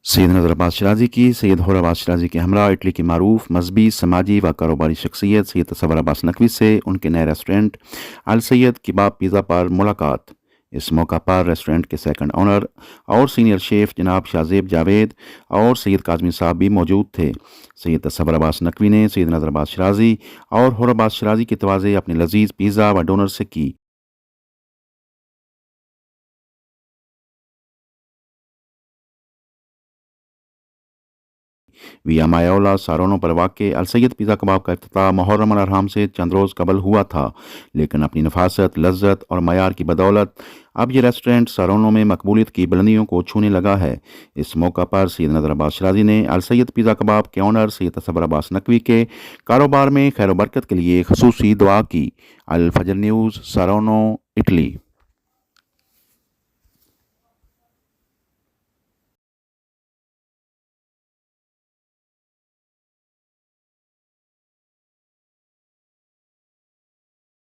सैयद नज़र अब्बास शिराज़ी की सैयद हुर अब्बास शिराज़ी के हमरा इटली की मारूफ मजहबी समाजी व कारोबारी शख्सियत सैयद तसव्वुर अब्बास नकवी से उनके नए रेस्टोरेंट अल सैयद कबाब पिज़्ज़ा पर मुलाकात। इस मौका पर रेस्टोरेंट के सेकंड ऑनर और सीनियर शेफ जनाब शाहजेब जावेद और सैयद काजमी साहब भी मौजूद थे। सैयद तसव्वुर अब्बास नकवी ने सैयद नज़र अब्बास शिराज़ी और हुर अब्बास शिराज़ी की तवाज़े अपने लजीज पिज़्ज़ा व डोनर से की। विया मायोला सारोनो पर वाक़ अल सैयद पिज़्ज़ा कबाब का इफ्तिताह मुहर्रम अल हराम से चंद रोज़ कबल हुआ था, लेकिन अपनी नफासत, लज्जत और मयार की बदौलत अब ये रेस्टोरेंट सारोनो में मकबूलियत की बुलंदियों को छूने लगा है। इस मौका पर सैयद नज़र अब्बास शिराज़ी ने अल सैयद पिज़्ज़ा कबाब के ऑनर सैयद तसव्वुर अब्बास नकवी के कारोबार में खैर बरकत के लिए खसूसी दुआ की। अल फजर न्यूज़, सारोनो, इटली।